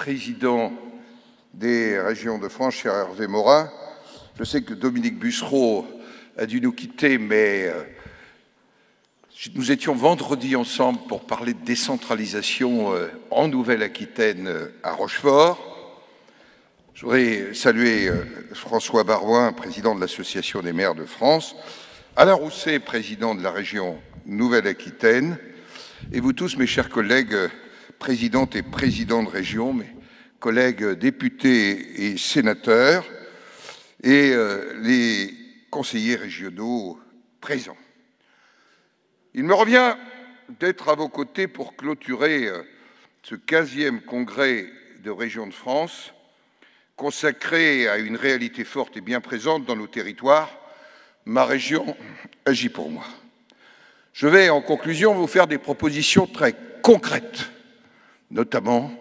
président des régions de France, cher Hervé Morin. Je sais que Dominique Bussereau a dû nous quitter, mais nous étions vendredi ensemble pour parler de décentralisation en Nouvelle-Aquitaine à Rochefort. Je voudrais saluer François Barouin, président de l'Association des maires de France, Alain Rousset, président de la région Nouvelle-Aquitaine, et vous tous, mes chers collègues, présidentes et présidents de région, mes collègues députés et sénateurs, et les conseillers régionaux présents. Il me revient d'être à vos côtés pour clôturer ce 15e congrès de régions de France, consacré à une réalité forte et bien présente dans nos territoires. Ma région agit pour moi. Je vais, en conclusion, vous faire des propositions très concrètes, notamment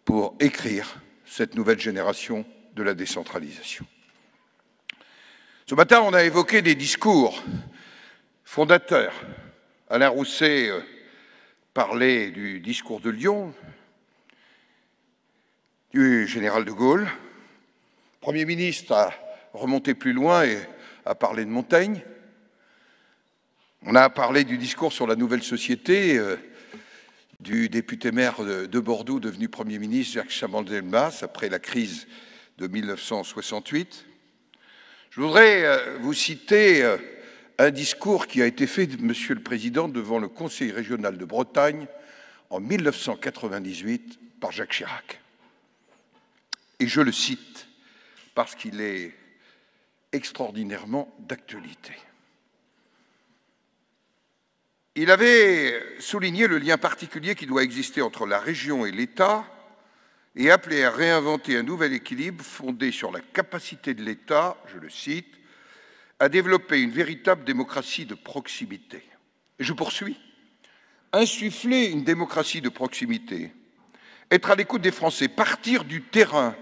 pour écrire cette nouvelle génération de la décentralisation. Ce matin, on a évoqué des discours fondateurs. Alain Rousset parlait du discours de Lyon, du général de Gaulle. Le Premier ministre a remonté plus loin et a parlé de Montaigne. On a parlé du discours sur la nouvelle société du député-maire de Bordeaux, devenu Premier ministre, Jacques Chaban-Delmas, après la crise de 1968. Je voudrais vous citer un discours qui a été fait, Monsieur le Président, devant le Conseil régional de Bretagne en 1998 par Jacques Chirac. Et je le cite parce qu'il est extraordinairement d'actualité. Il avait souligné le lien particulier qui doit exister entre la région et l'État et appelé à réinventer un nouvel équilibre fondé sur la capacité de l'État, je le cite, à développer une véritable démocratie de proximité. Et je poursuis. Insuffler une démocratie de proximité, être à l'écoute des Français, partir du terrain,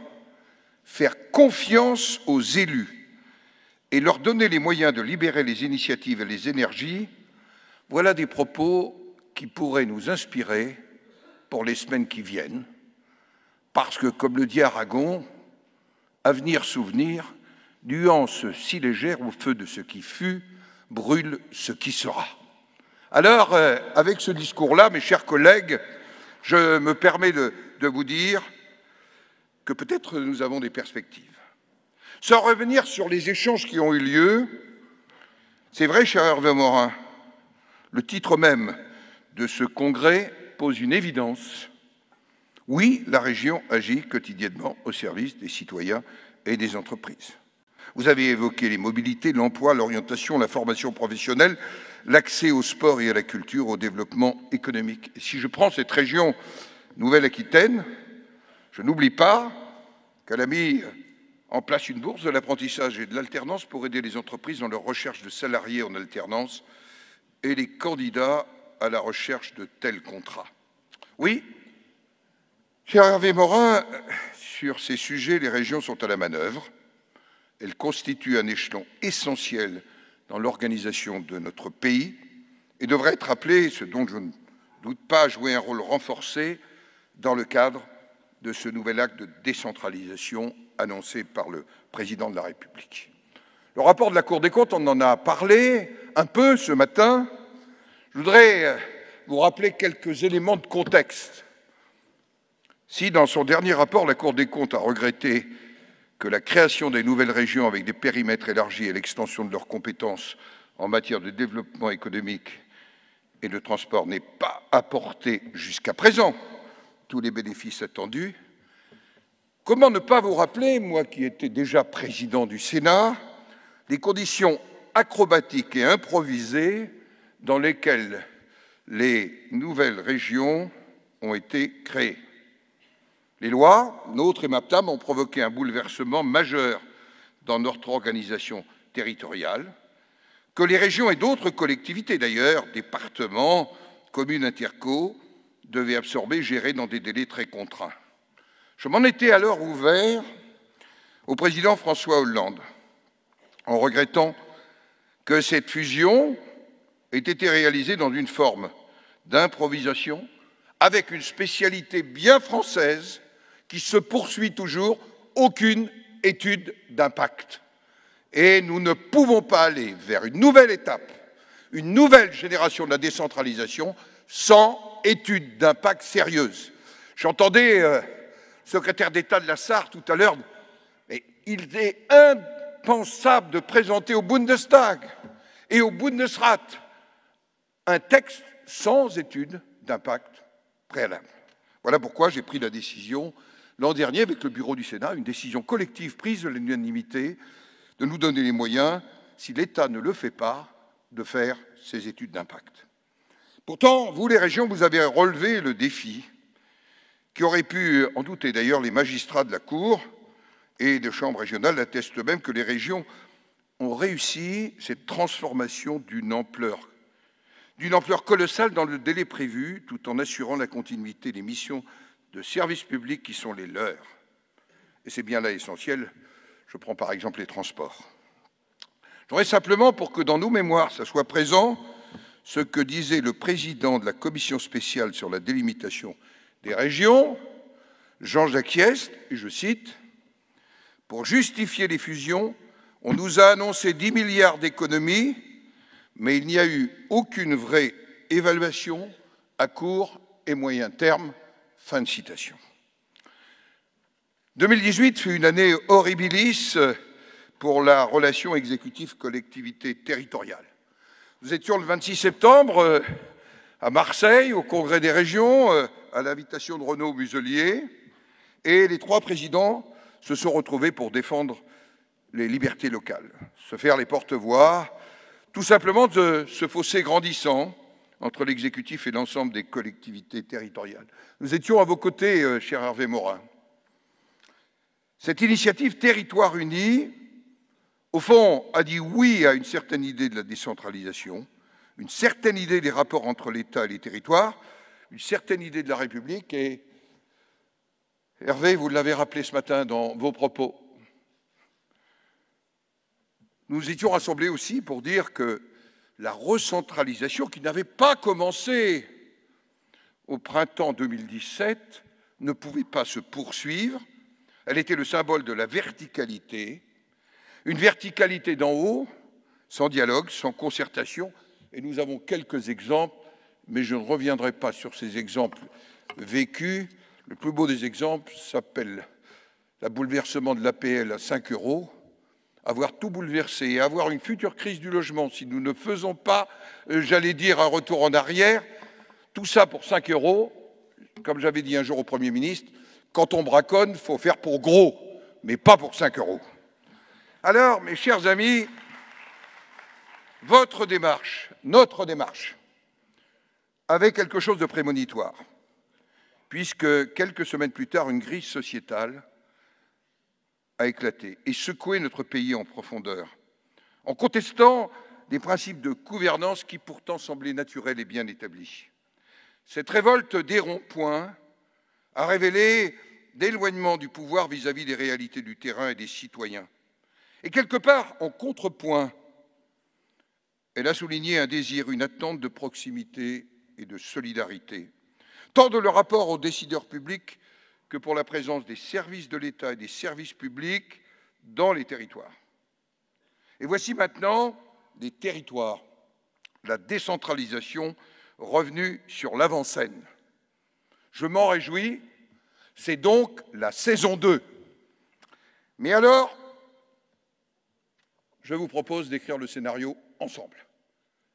faire confiance aux élus et leur donner les moyens de libérer les initiatives et les énergies, voilà des propos qui pourraient nous inspirer pour les semaines qui viennent, parce que, comme le dit Aragon, avenir, souvenir, nuance si légère au feu de ce qui fut, brûle ce qui sera. Alors, avec ce discours-là, mes chers collègues, je me permets de vous dire que peut-être nous avons des perspectives. Sans revenir sur les échanges qui ont eu lieu, c'est vrai, cher Hervé Morin, le titre même de ce congrès pose une évidence. Oui, la région agit quotidiennement au service des citoyens et des entreprises. Vous avez évoqué les mobilités, l'emploi, l'orientation, la formation professionnelle, l'accès au sport et à la culture, au développement économique. Et si je prends cette région Nouvelle-Aquitaine, je n'oublie pas qu'elle a mis en place une bourse de l'apprentissage et de l'alternance pour aider les entreprises dans leur recherche de salariés en alternance et les candidats à la recherche de tels contrats. Oui, cher Hervé Morin, sur ces sujets, les régions sont à la manœuvre. Elles constituent un échelon essentiel dans l'organisation de notre pays et devraient être appelées, ce dont je ne doute pas, à jouer un rôle renforcé dans le cadre de ce nouvel acte de décentralisation annoncé par le Président de la République. Le rapport de la Cour des comptes, on en a parlé un peu ce matin. Je voudrais vous rappeler quelques éléments de contexte. Si, dans son dernier rapport, la Cour des comptes a regretté que la création des nouvelles régions avec des périmètres élargis et l'extension de leurs compétences en matière de développement économique et de transport n'ait pas apporté jusqu'à présent tous les bénéfices attendus, comment ne pas vous rappeler, moi qui étais déjà président du Sénat, les conditions acrobatiques et improvisées dans lesquelles les nouvelles régions ont été créées. Les lois, NOTRe et MAPTAM, ont provoqué un bouleversement majeur dans notre organisation territoriale, que les régions et d'autres collectivités d'ailleurs, départements, communes interco, devaient absorber, gérer dans des délais très contraints. Je m'en étais alors ouvert au président François Hollande, en regrettant que cette fusion ait été réalisée dans une forme d'improvisation, avec une spécialité bien française qui se poursuit toujours, aucune étude d'impact. Et nous ne pouvons pas aller vers une nouvelle étape, une nouvelle génération de la décentralisation sans étude d'impact sérieuse. J'entendais le secrétaire d'État de la Sarre tout à l'heure, mais il est impensable de présenter au Bundestag et au Bundesrat un texte sans étude d'impact préalable. Voilà pourquoi j'ai pris la décision l'an dernier avec le bureau du Sénat, une décision collective prise à l'unanimité, de nous donner les moyens, si l'État ne le fait pas, de faire ces études d'impact. Pourtant, vous les régions, vous avez relevé le défi qui aurait pu en douter. D'ailleurs, les magistrats de la Cour et des chambres régionales attestent même que les régions ont réussi cette transformation d'une ampleur colossale dans le délai prévu, tout en assurant la continuité des missions de services publics qui sont les leurs. Et c'est bien là essentiel. Je prends par exemple les transports. J'aurais simplement, pour que dans nos mémoires, ça soit présent, ce que disait le président de la commission spéciale sur la délimitation des régions, Jean-Jacques Hyest, et je cite, « Pour justifier les fusions, on nous a annoncé 10 milliards d'économies, mais il n'y a eu aucune vraie évaluation à court et moyen terme. » Fin de citation. 2018 fut une année horribilis pour la relation exécutif-collectivité territoriale. Nous étions le 26 septembre à Marseille, au Congrès des régions, à l'invitation de Renaud Muselier, et les trois présidents se sont retrouvés pour défendre les libertés locales, se faire les porte-voix, tout simplement de ce fossé grandissant entre l'exécutif et l'ensemble des collectivités territoriales. Nous étions à vos côtés, cher Hervé Morin. Cette initiative Territoire Unis, au fond, a dit oui à une certaine idée de la décentralisation, une certaine idée des rapports entre l'État et les territoires, une certaine idée de la République, et Hervé, vous l'avez rappelé ce matin dans vos propos, nous étions rassemblés aussi pour dire que la recentralisation, qui n'avait pas commencé au printemps 2017, ne pouvait pas se poursuivre. Elle était le symbole de la verticalité, une verticalité d'en haut, sans dialogue, sans concertation. Et nous avons quelques exemples, mais je ne reviendrai pas sur ces exemples vécus. Le plus beau des exemples s'appelle le bouleversement de l'APL à 5 €. Avoir tout bouleversé et avoir une future crise du logement, si nous ne faisons pas, j'allais dire, un retour en arrière, tout ça pour 5 €, comme j'avais dit un jour au Premier ministre, quand on braconne, il faut faire pour gros, mais pas pour 5 €. Alors, mes chers amis, votre démarche, notre démarche, avait quelque chose de prémonitoire, puisque quelques semaines plus tard, une crise sociétale a éclaté et secoué notre pays en profondeur, en contestant des principes de gouvernance qui pourtant semblaient naturels et bien établis. Cette révolte des ronds-points a révélé d'éloignement du pouvoir vis-à-vis des réalités du terrain et des citoyens. Et quelque part, en contrepoint, elle a souligné un désir, une attente de proximité et de solidarité, tant de le rapport aux décideurs publics que pour la présence des services de l'État et des services publics dans les territoires. Et voici maintenant des territoires, la décentralisation revenue sur l'avant-scène. Je m'en réjouis, c'est donc la saison 2. Mais alors, je vous propose d'écrire le scénario ensemble,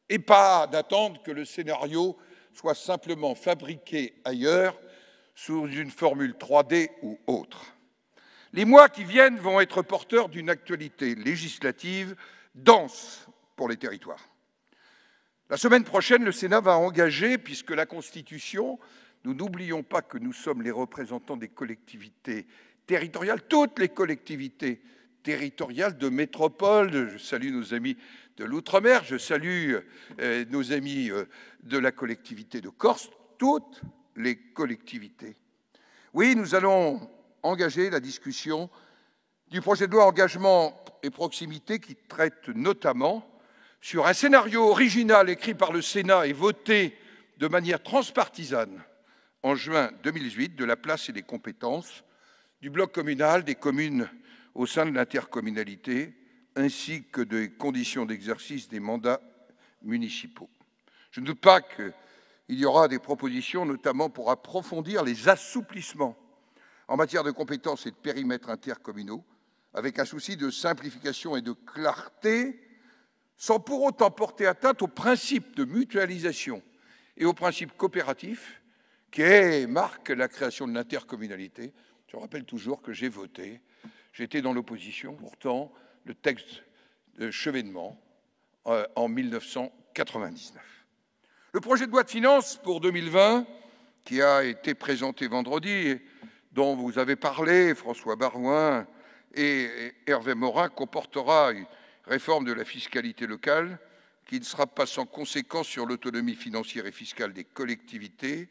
et pas d'attendre que le scénario soit simplement fabriqué ailleurs, sous une formule 3D ou autre. Les mois qui viennent vont être porteurs d'une actualité législative dense pour les territoires. La semaine prochaine, le Sénat va engager, puisque la Constitution, nous n'oublions pas que nous sommes les représentants des collectivités territoriales, toutes les collectivités territoriales de métropole, je salue nos amis de l'Outre-mer, je salue nos amis de la collectivité de Corse, toutes les collectivités. Oui, nous allons engager la discussion du projet de loi Engagement et proximité qui traite notamment sur un scénario original écrit par le Sénat et voté de manière transpartisane en juin 2018 de la place et des compétences du bloc communal, des communes au sein de l'intercommunalité, ainsi que des conditions d'exercice des mandats municipaux. Je ne doute pas qu'il y aura des propositions, notamment pour approfondir les assouplissements en matière de compétences et de périmètres intercommunaux, avec un souci de simplification et de clarté, sans pour autant porter atteinte au principe de mutualisation et au principe coopératif qui marque la création de l'intercommunalité. Je rappelle toujours que j'ai voté, j'étais dans l'opposition, pourtant, le texte de Chevènement en 1999. Le projet de loi de finances pour 2020, qui a été présenté vendredi, et dont vous avez parlé, François Baroin et Hervé Morin, comportera une réforme de la fiscalité locale qui ne sera pas sans conséquence sur l'autonomie financière et fiscale des collectivités,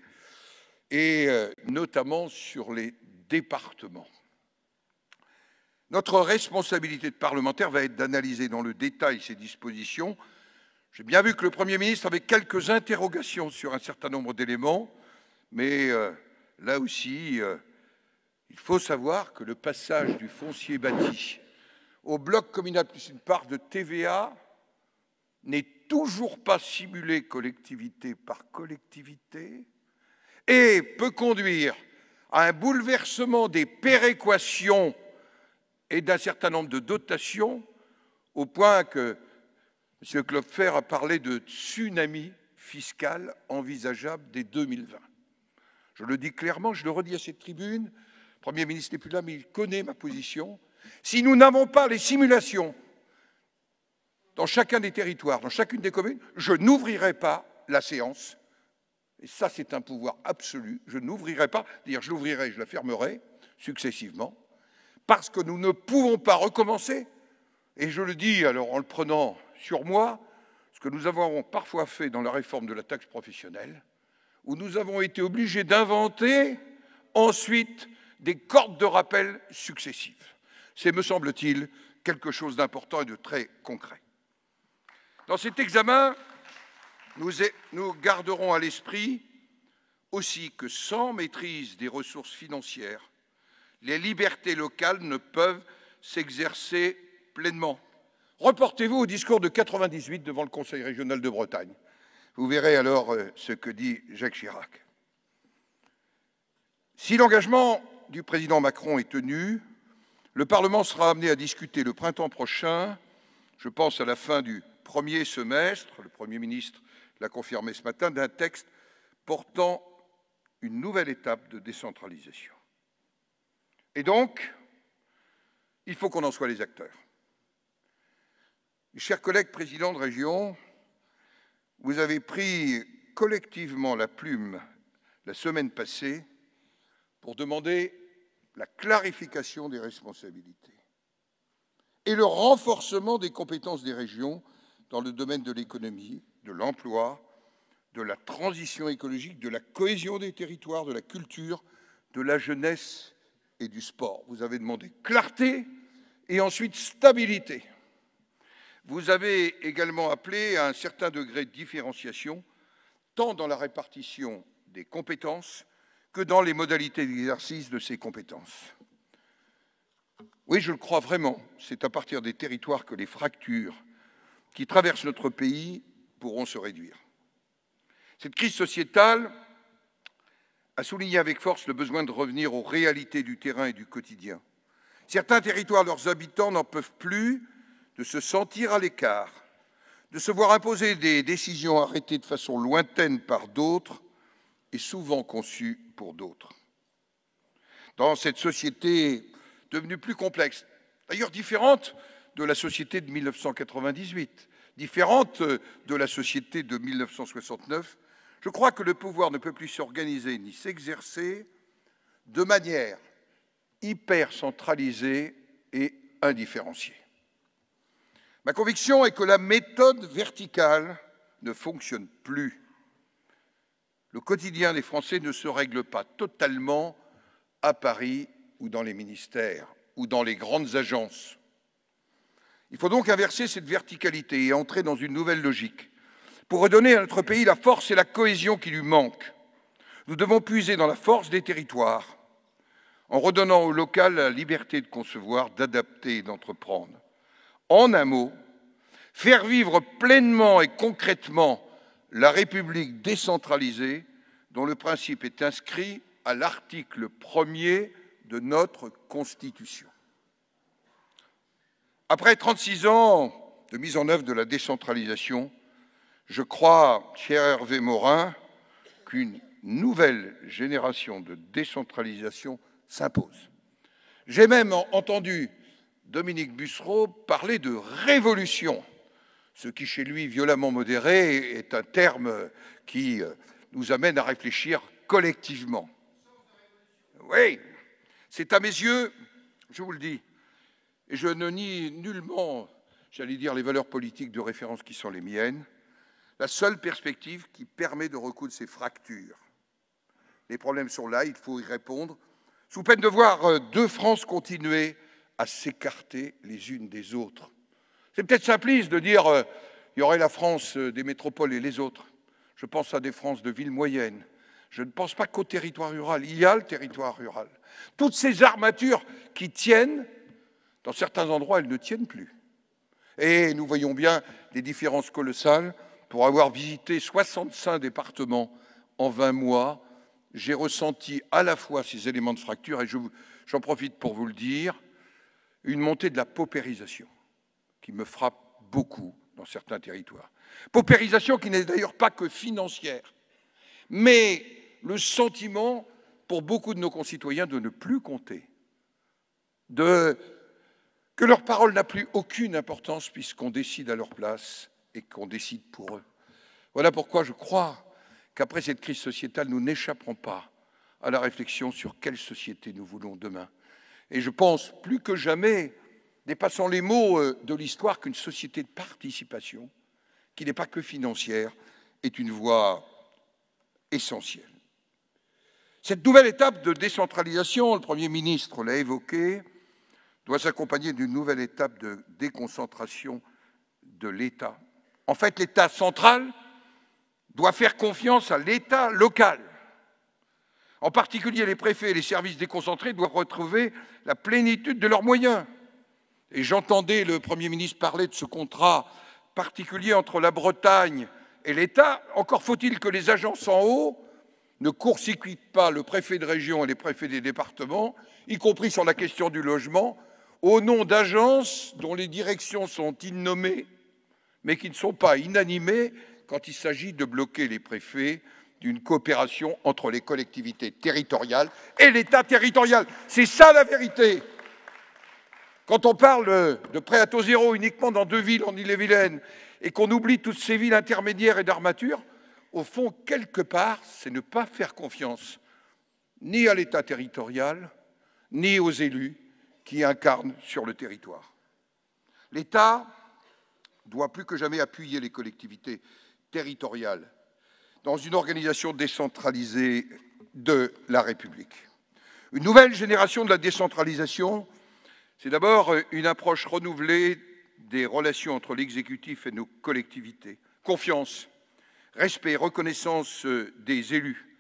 et notamment sur les départements. Notre responsabilité de parlementaire va être d'analyser dans le détail ces dispositions. J'ai bien vu que le Premier ministre avait quelques interrogations sur un certain nombre d'éléments, mais là aussi, il faut savoir que le passage du foncier bâti au bloc communal plus une part de TVA n'est toujours pas simulé collectivité par collectivité et peut conduire à un bouleversement des péréquations et d'un certain nombre de dotations, au point que M. Klopfer a parlé de tsunami fiscal envisageable dès 2020. Je le dis clairement, je le redis à cette tribune, le Premier ministre n'est plus là, mais il connaît ma position. Si nous n'avons pas les simulations dans chacun des territoires, dans chacune des communes, je n'ouvrirai pas la séance. Et ça, c'est un pouvoir absolu. Je n'ouvrirai pas, c'est-à-dire je l'ouvrirai, je la fermerai successivement, parce que nous ne pouvons pas recommencer. Et je le dis alors en le prenant sur moi, ce que nous avons parfois fait dans la réforme de la taxe professionnelle, où nous avons été obligés d'inventer ensuite des cordes de rappel successives. C'est, me semble-t-il, quelque chose d'important et de très concret. Dans cet examen, nous garderons à l'esprit aussi que sans maîtrise des ressources financières, les libertés locales ne peuvent s'exercer pleinement. Reportez-vous au discours de 98 devant le Conseil régional de Bretagne. Vous verrez alors ce que dit Jacques Chirac. Si l'engagement du président Macron est tenu, le Parlement sera amené à discuter le printemps prochain, je pense à la fin du premier semestre, le Premier ministre l'a confirmé ce matin, d'un texte portant une nouvelle étape de décentralisation. Et donc, il faut qu'on en soit les acteurs. Mes chers collègues présidents de région, vous avez pris collectivement la plume la semaine passée pour demander la clarification des responsabilités et le renforcement des compétences des régions dans le domaine de l'économie, de l'emploi, de la transition écologique, de la cohésion des territoires, de la culture, de la jeunesse et du sport. Vous avez demandé clarté et ensuite stabilité. Vous avez également appelé à un certain degré de différenciation, tant dans la répartition des compétences que dans les modalités d'exercice de ces compétences. Oui, je le crois vraiment, c'est à partir des territoires que les fractures qui traversent notre pays pourront se réduire. Cette crise sociétale a souligné avec force le besoin de revenir aux réalités du terrain et du quotidien. Certains territoires, leurs habitants n'en peuvent plus de se sentir à l'écart, de se voir imposer des décisions arrêtées de façon lointaine par d'autres et souvent conçues pour d'autres. Dans cette société devenue plus complexe, d'ailleurs différente de la société de 1998, différente de la société de 1969, je crois que le pouvoir ne peut plus s'organiser ni s'exercer de manière hyper centralisée et indifférenciée. Ma conviction est que la méthode verticale ne fonctionne plus. Le quotidien des Français ne se règle pas totalement à Paris ou dans les ministères ou dans les grandes agences. Il faut donc inverser cette verticalité et entrer dans une nouvelle logique pour redonner à notre pays la force et la cohésion qui lui manquent. Nous devons puiser dans la force des territoires, en redonnant au local la liberté de concevoir, d'adapter et d'entreprendre. En un mot, faire vivre pleinement et concrètement la République décentralisée dont le principe est inscrit à l'article 1er de notre Constitution. Après 36 ans de mise en œuvre de la décentralisation, je crois, cher Hervé Morin, qu'une nouvelle génération de décentralisation s'impose. J'ai même entendu Dominique Bussereau parler de révolution, ce qui, chez lui, violemment modéré, est un terme qui nous amène à réfléchir collectivement. Oui, c'est à mes yeux, je vous le dis, et je ne nie nullement, j'allais dire, les valeurs politiques de référence qui sont les miennes, la seule perspective qui permet de recoudre ces fractures. Les problèmes sont là, il faut y répondre, sous peine de voir deux France continuer à s'écarter les unes des autres. C'est peut-être simpliste de dire il y aurait la France des métropoles et les autres. Je pense à des France de villes moyennes. Je ne pense pas qu'au territoire rural. Il y a le territoire rural. Toutes ces armatures qui tiennent, dans certains endroits, elles ne tiennent plus. Et nous voyons bien des différences colossales. Pour avoir visité 65 départements en 20 mois, j'ai ressenti à la fois ces éléments de fracture, et j'en profite pour vous le dire, une montée de la paupérisation qui me frappe beaucoup dans certains territoires. Paupérisation qui n'est d'ailleurs pas que financière, mais le sentiment pour beaucoup de nos concitoyens de ne plus compter, que leur parole n'a plus aucune importance puisqu'on décide à leur place et qu'on décide pour eux. Voilà pourquoi je crois qu'après cette crise sociétale, nous n'échapperons pas à la réflexion sur quelle société nous voulons demain. Et je pense plus que jamais, dépassant les mots de l'histoire, qu'une société de participation, qui n'est pas que financière, est une voie essentielle. Cette nouvelle étape de décentralisation, le Premier ministre l'a évoqué, doit s'accompagner d'une nouvelle étape de déconcentration de l'État. En fait, l'État central doit faire confiance à l'État local. En particulier, les préfets et les services déconcentrés doivent retrouver la plénitude de leurs moyens. Et j'entendais le Premier ministre parler de ce contrat particulier entre la Bretagne et l'État. Encore faut-il que les agences en haut ne court-circuitent pas le préfet de région et les préfets des départements, y compris sur la question du logement, au nom d'agences dont les directions sont innommées, mais qui ne sont pas inanimées quand il s'agit de bloquer les préfets d'une coopération entre les collectivités territoriales et l'État territorial. C'est ça la vérité. Quand on parle de prêt à taux zéro uniquement dans 2 villes en Ille-et-Vilaine et qu'on oublie toutes ces villes intermédiaires et d'armature, au fond, quelque part, c'est ne pas faire confiance ni à l'État territorial, ni aux élus qui incarnent sur le territoire. L'État doit plus que jamais appuyer les collectivités territoriales dans une organisation décentralisée de la République. Une nouvelle génération de la décentralisation, c'est d'abord une approche renouvelée des relations entre l'exécutif et nos collectivités. Confiance, respect, reconnaissance des élus.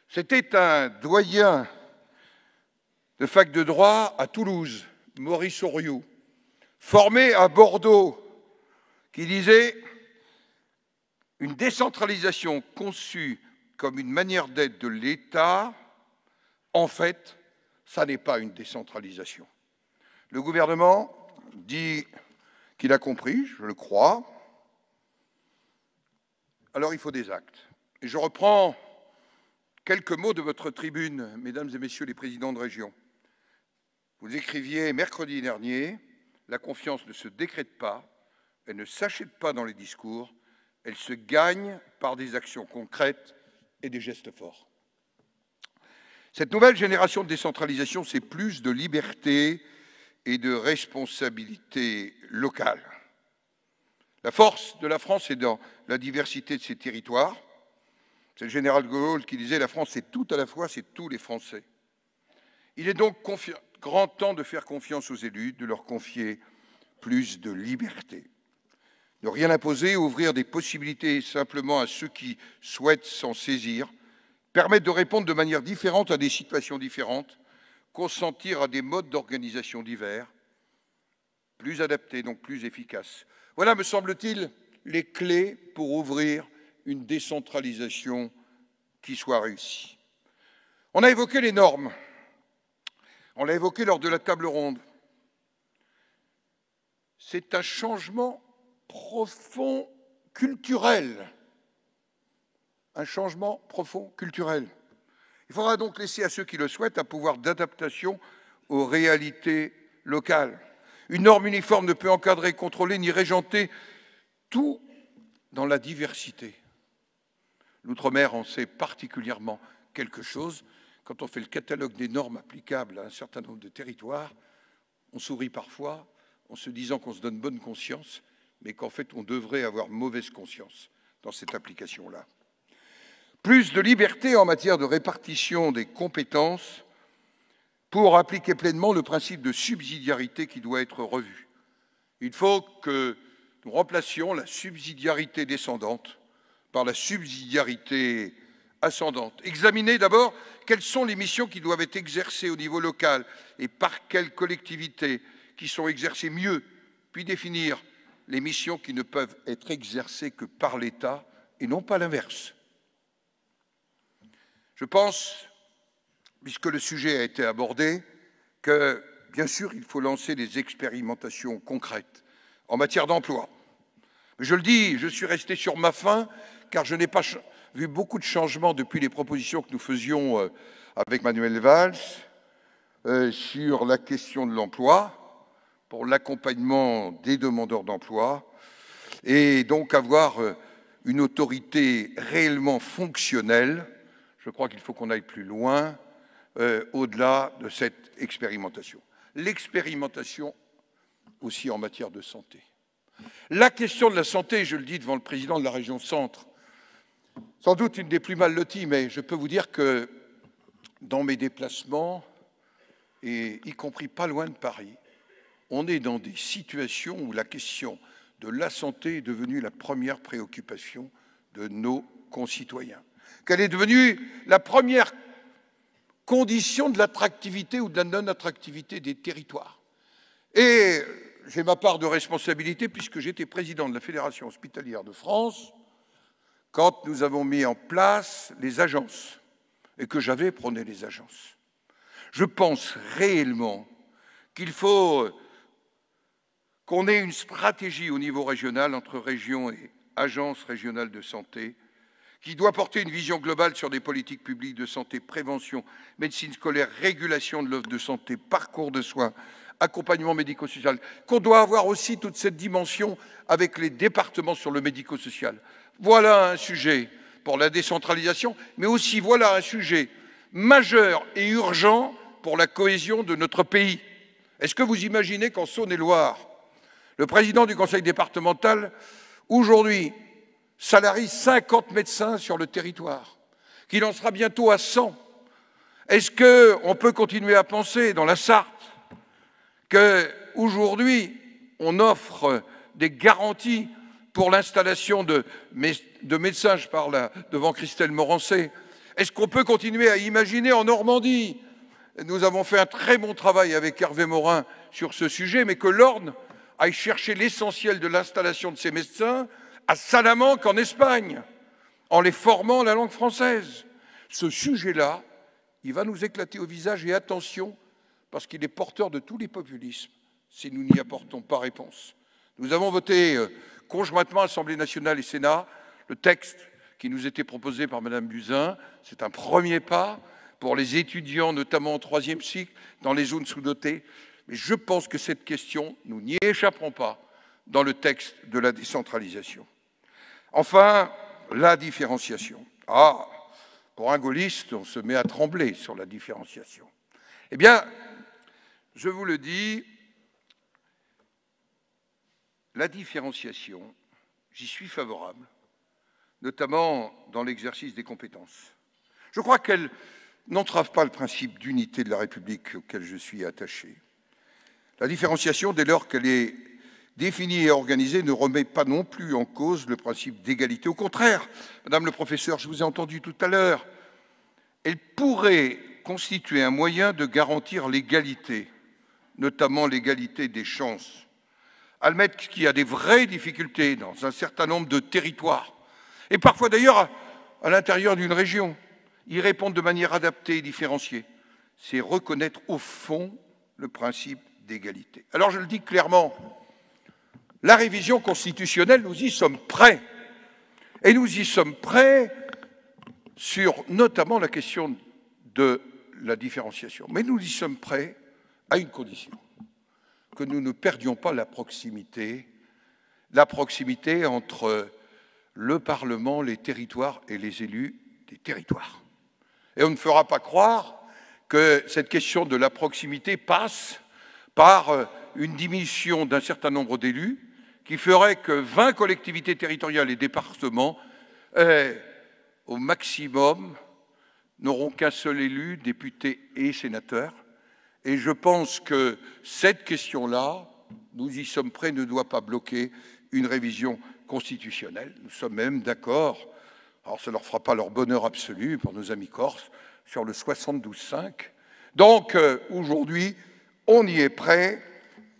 C'était un doyen de fac de droit à Toulouse, Maurice Oriou, formé à Bordeaux, qui disait « Une décentralisation conçue comme une manière d'être de l'État, en fait, ça n'est pas une décentralisation. » Le gouvernement dit qu'il a compris, je le crois. Alors il faut des actes. Et je reprends quelques mots de votre tribune, mesdames et messieurs les présidents de région. Vous écriviez mercredi dernier, la confiance ne se décrète pas, elle ne s'achète pas dans les discours, elle se gagne par des actions concrètes et des gestes forts. Cette nouvelle génération de décentralisation, c'est plus de liberté et de responsabilité locale. La force de la France est dans la diversité de ses territoires. C'est le général de Gaulle qui disait « La France, c'est tout à la fois, c'est tous les Français ». Il est donc grand temps de faire confiance aux élus, de leur confier plus de liberté. Ne rien imposer, ouvrir des possibilités simplement à ceux qui souhaitent s'en saisir, permettre de répondre de manière différente à des situations différentes, consentir à des modes d'organisation divers, plus adaptés, donc plus efficaces. Voilà, me semble-t-il, les clés pour ouvrir une décentralisation qui soit réussie. On a évoqué les normes, on l'a évoqué lors de la table ronde. C'est un changement profond culturel. Un changement profond culturel. Il faudra donc laisser à ceux qui le souhaitent un pouvoir d'adaptation aux réalités locales. Une norme uniforme ne peut encadrer, contrôler ni régenter tout dans la diversité. L'outre-mer en sait particulièrement quelque chose. Quand on fait le catalogue des normes applicables à un certain nombre de territoires, on sourit parfois en se disant qu'on se donne bonne conscience, mais qu'en fait on devrait avoir mauvaise conscience dans cette application-là. Plus de liberté en matière de répartition des compétences pour appliquer pleinement le principe de subsidiarité qui doit être revu. Il faut que nous remplacions la subsidiarité descendante par la subsidiarité ascendante. Examiner d'abord quelles sont les missions qui doivent être exercées au niveau local et par quelles collectivités qui sont exercées mieux, puis définir les missions qui ne peuvent être exercées que par l'État et non pas l'inverse. Je pense, puisque le sujet a été abordé, que, bien sûr, il faut lancer des expérimentations concrètes en matière d'emploi. Je le dis, je suis resté sur ma faim, car je n'ai pas vu beaucoup de changements depuis les propositions que nous faisions avec Manuel Valls sur la question de l'emploi, pour l'accompagnement des demandeurs d'emploi, et donc avoir une autorité réellement fonctionnelle. Je crois qu'il faut qu'on aille plus loin, au-delà de cette expérimentation. L'expérimentation aussi en matière de santé. La question de la santé, je le dis devant le président de la région Centre, sans doute une des plus mal loties, mais je peux vous dire que dans mes déplacements, et y compris pas loin de Paris, on est dans des situations où la question de la santé est devenue la première préoccupation de nos concitoyens. Qu'elle est devenue la première condition de l'attractivité ou de la non-attractivité des territoires. Et j'ai ma part de responsabilité puisque j'étais président de la Fédération hospitalière de France quand nous avons mis en place les agences et que j'avais prôné les agences. Je pense réellement qu'il faut qu'on ait une stratégie au niveau régional entre régions et agences régionales de santé qui doit porter une vision globale sur des politiques publiques de santé, prévention, médecine scolaire, régulation de l'offre de santé, parcours de soins, accompagnement médico-social, qu'on doit avoir aussi toute cette dimension avec les départements sur le médico-social. Voilà un sujet pour la décentralisation, mais aussi voilà un sujet majeur et urgent pour la cohésion de notre pays. Est-ce que vous imaginez qu'en Saône-et-Loire, le président du conseil départemental, aujourd'hui, salarie 50 médecins sur le territoire, qu'il en sera bientôt à 100. Est-ce qu'on peut continuer à penser dans la Sarthe qu'aujourd'hui, on offre des garanties pour l'installation de médecins, je parle devant Christelle Morancé. Est-ce qu'on peut continuer à imaginer en Normandie, nous avons fait un très bon travail avec Hervé Morin sur ce sujet, mais que l'Orne aille chercher l'essentiel de l'installation de ces médecins à Salamanque, en Espagne, en les formant à la langue française. Ce sujet-là, il va nous éclater au visage, et attention, parce qu'il est porteur de tous les populismes, si nous n'y apportons pas réponse. Nous avons voté conjointement, Assemblée nationale et Sénat, le texte qui nous était proposé par Madame Buzyn. C'est un premier pas pour les étudiants, notamment en troisième cycle, dans les zones sous-dotées. Mais je pense que cette question, nous n'y échapperons pas dans le texte de la décentralisation. Enfin, la différenciation. Ah, pour un gaulliste, on se met à trembler sur la différenciation. Eh bien, je vous le dis, la différenciation, j'y suis favorable, notamment dans l'exercice des compétences. Je crois qu'elle n'entrave pas le principe d'unité de la République auquel je suis attaché. La différenciation, dès lors qu'elle est définie et organisée, ne remet pas non plus en cause le principe d'égalité. Au contraire, Madame le professeur, je vous ai entendu tout à l'heure, elle pourrait constituer un moyen de garantir l'égalité, notamment l'égalité des chances. Admettre qu'il y a des vraies difficultés dans un certain nombre de territoires, et parfois d'ailleurs à l'intérieur d'une région, y répondre de manière adaptée et différenciée, c'est reconnaître au fond le principe d'égalité. Alors je le dis clairement, la révision constitutionnelle, nous y sommes prêts. Et nous y sommes prêts sur notamment la question de la différenciation. Mais nous y sommes prêts à une condition, que nous ne perdions pas la proximité entre le Parlement, les territoires et les élus des territoires. Et on ne fera pas croire que cette question de la proximité passe par une diminution d'un certain nombre d'élus qui ferait que 20 collectivités territoriales et départements, au maximum, n'auront qu'un seul élu, député et sénateur. Et je pense que cette question-là, nous y sommes prêts, ne doit pas bloquer une révision constitutionnelle. Nous sommes même d'accord, alors ça ne leur fera pas leur bonheur absolu pour nos amis corses, sur le 72-5. Donc aujourd'hui, on y est prêt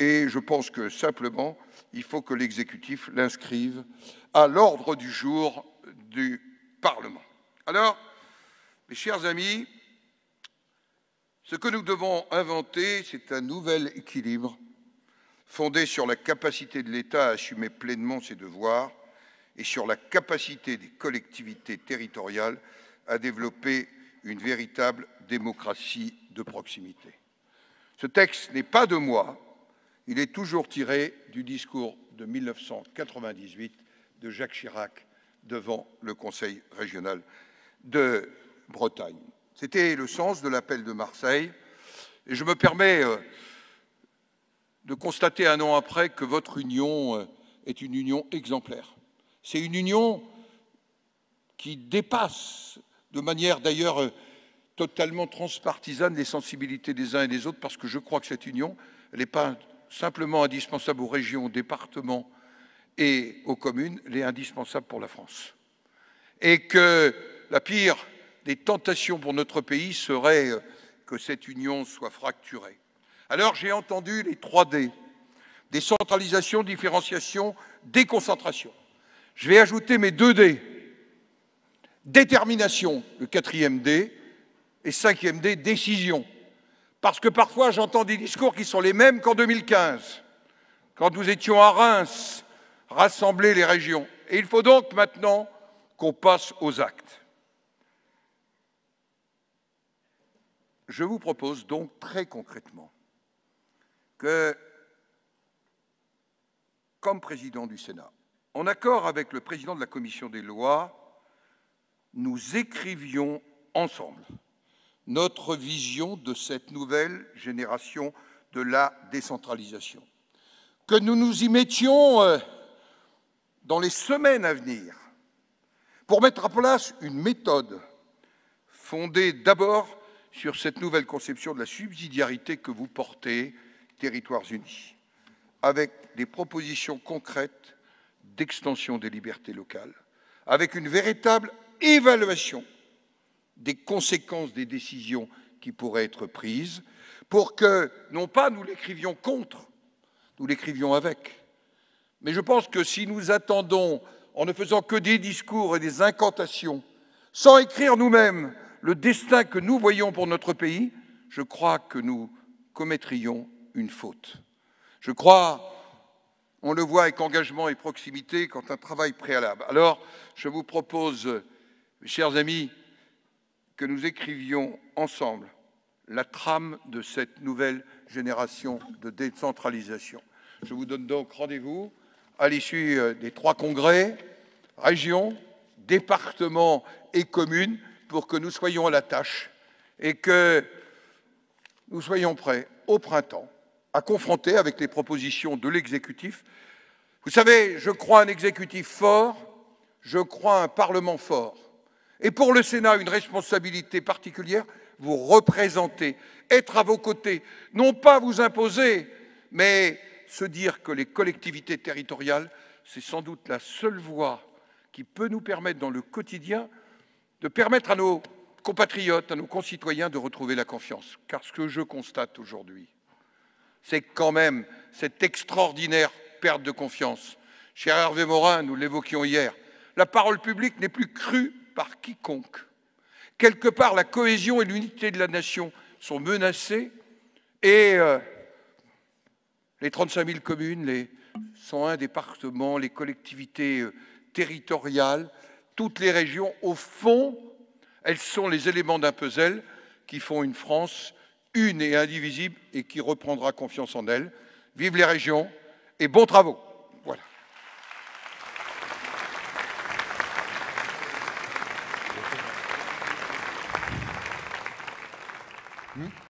et je pense que simplement, il faut que l'exécutif l'inscrive à l'ordre du jour du Parlement. Alors, mes chers amis, ce que nous devons inventer, c'est un nouvel équilibre fondé sur la capacité de l'État à assumer pleinement ses devoirs et sur la capacité des collectivités territoriales à développer une véritable démocratie de proximité. Ce texte n'est pas de moi, il est toujours tiré du discours de 1998 de Jacques Chirac devant le Conseil régional de Bretagne. C'était le sens de l'appel de Marseille, et je me permets de constater un an après que votre union est une union exemplaire. C'est une union qui dépasse, de manière d'ailleurs totalement transpartisane, les sensibilités des uns et des autres, parce que je crois que cette union, elle n'est pas simplement indispensable aux régions, aux départements et aux communes, elle est indispensable pour la France. Et que la pire des tentations pour notre pays serait que cette union soit fracturée. Alors j'ai entendu les 3D, décentralisation, différenciation, déconcentration. Je vais ajouter mes 2D, détermination, le 4e D, et 5e D, décision. Parce que parfois j'entends des discours qui sont les mêmes qu'en 2015, quand nous étions à Reims, rassembler les régions. Et il faut donc maintenant qu'on passe aux actes. Je vous propose donc très concrètement que, comme président du Sénat, en accord avec le président de la Commission des lois, nous écrivions ensemble notre vision de cette nouvelle génération de la décentralisation. Que nous nous y mettions dans les semaines à venir pour mettre en place une méthode fondée d'abord sur cette nouvelle conception de la subsidiarité que vous portez, Territoires Unis, avec des propositions concrètes d'extension des libertés locales, avec une véritable évaluation des conséquences des décisions qui pourraient être prises, pour que, non pas nous l'écrivions contre, nous l'écrivions avec. Mais je pense que si nous attendons, en ne faisant que des discours et des incantations, sans écrire nous-mêmes le destin que nous voyons pour notre pays, je crois que nous commettrions une faute. Je crois, on le voit avec engagement et proximité, quand un travail préalable. Alors, je vous propose, mes chers amis, que nous écrivions ensemble la trame de cette nouvelle génération de décentralisation. Je vous donne donc rendez-vous à l'issue des 3 congrès, régions, départements et communes, pour que nous soyons à la tâche et que nous soyons prêts au printemps à confronter avec les propositions de l'exécutif. Vous savez, je crois un exécutif fort, je crois un Parlement fort. Et pour le Sénat, une responsabilité particulière, vous représenter, être à vos côtés, non pas vous imposer, mais se dire que les collectivités territoriales, c'est sans doute la seule voie qui peut nous permettre dans le quotidien de permettre à nos compatriotes, à nos concitoyens de retrouver la confiance. Car ce que je constate aujourd'hui, c'est quand même cette extraordinaire perte de confiance. Cher Hervé Morin, nous l'évoquions hier, la parole publique n'est plus crue par quiconque. Quelque part, la cohésion et l'unité de la nation sont menacées et les 35 000 communes, les 101 départements, les collectivités territoriales, toutes les régions, au fond, elles sont les éléments d'un puzzle qui font une France une et indivisible et qui reprendra confiance en elle. Vive les régions et bons travaux. Voilà.